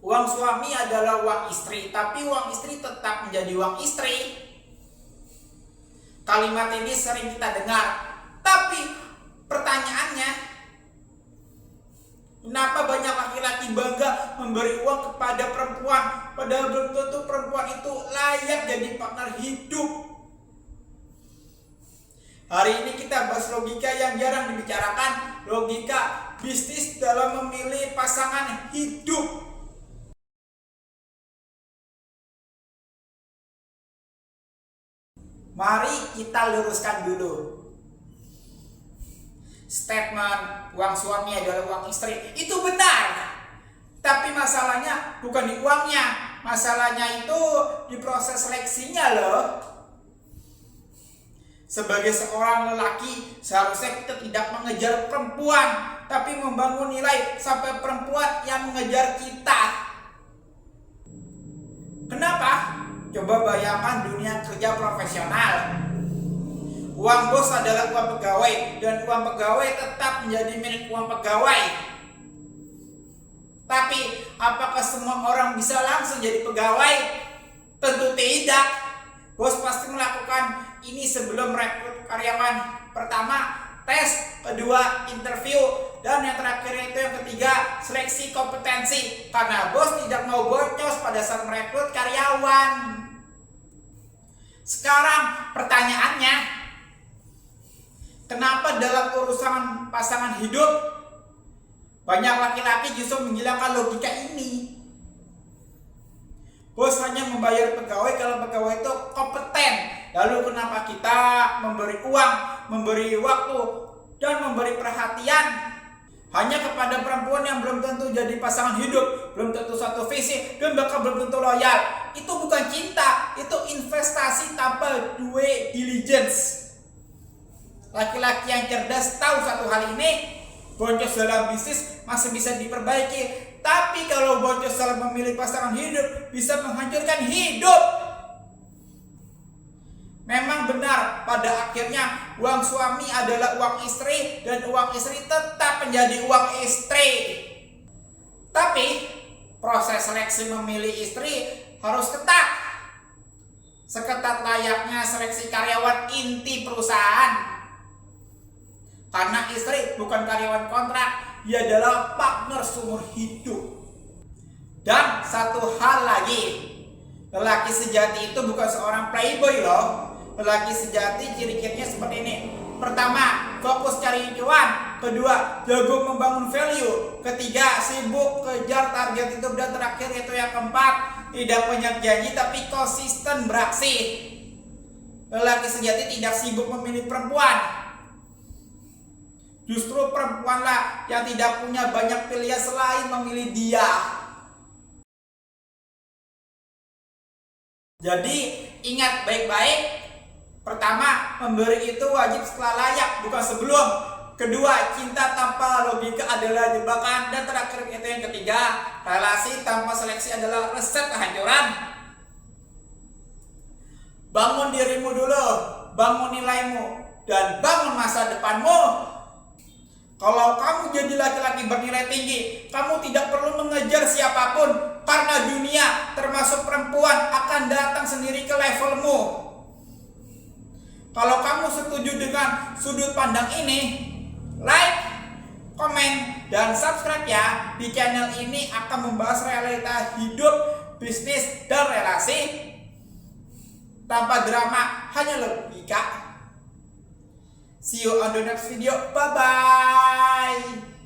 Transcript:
Uang suami adalah uang istri, tapi uang istri tetap menjadi uang istri. Kalimat ini sering kita dengar, tapi pertanyaannya, kenapa banyak laki-laki bangga memberi uang kepada perempuan, padahal belum tentu perempuan itu layak jadi partner hidup. Hari ini kita bahas logika yang jarang dibicarakan, logika bisnis dalam memilih pasangan hidup. Mari kita luruskan dulu. Statement uang suami adalah uang istri itu benar, tapi masalahnya bukan di uangnya, masalahnya itu di proses seleksinya loh. Sebagai seorang lelaki, seharusnya kita tidak mengejar perempuan, tapi membangun nilai sampai perempuan yang mengejar kita. Kenapa? Coba bayangkan dunia kerja profesional. Uang bos adalah uang pegawai, dan uang pegawai tetap menjadi milik uang pegawai. Tapi, apakah semua orang bisa langsung jadi pegawai? Tentu tidak. Bos pasti melakukan ini sebelum rekrut karyawan. Pertama, tes. Kedua, interview. Dan yang terakhir itu yang ketiga, seleksi kompetensi. Karena bos tidak mau boncos pada saat merekrut karyawan. Sekarang pertanyaannya, kenapa dalam urusan pasangan hidup banyak laki-laki justru menghilangkan logika ini? Bos hanya membayar pegawai kalau pegawai itu kompeten. Lalu kenapa kita memberi uang, memberi waktu, dan memberi perhatian hanya kepada perempuan yang belum tentu jadi pasangan hidup, belum tentu satu visi, dan bahkan belum tentu loyal? Itu bukan cinta, itu investasi tanpa due diligence. Laki-laki yang cerdas tahu satu hal ini, boncos dalam bisnis masih bisa diperbaiki, tapi kalau boncos dalam memilih pasangan hidup bisa menghancurkan hidup. Memang benar, pada akhirnya uang suami adalah uang istri, dan uang istri tetap menjadi uang istri. Tapi proses seleksi memilih istri harus ketat, seketat layaknya seleksi karyawan inti perusahaan. Karena istri bukan karyawan kontrak, dia adalah partner seumur hidup. Dan satu hal lagi, lelaki sejati itu bukan seorang playboy loh. Lelaki sejati ciri-cirinya seperti ini. Pertama, fokus cari cuan. Kedua, jago membangun value. Ketiga, sibuk kejar target hidup. Dan terakhir itu yang keempat, tidak banyak janji tapi konsisten beraksi. Lelaki sejati tidak sibuk memilih perempuan. Justru perempuanlah yang tidak punya banyak pilihan selain memilih dia. Jadi ingat baik-baik. Pertama, memberi itu wajib setelah layak, bukan sebelum. Kedua, cinta tanpa logika adalah jebakan. Dan terakhir itu yang ketiga, relasi tanpa seleksi adalah resep kehancuran. Bangun dirimu dulu, bangun nilaimu, dan bangun masa depanmu. Kalau kamu jadi laki-laki bernilai tinggi, kamu tidak perlu mengejar siapapun, karena dunia termasuk perempuan akan datang sendiri ke levelmu. Kalau kamu setuju dengan sudut pandang ini, like, komen, dan subscribe ya. Di channel ini akan membahas realita hidup, bisnis, dan relasi tanpa drama, hanya logika. See you on the next video. Bye-bye.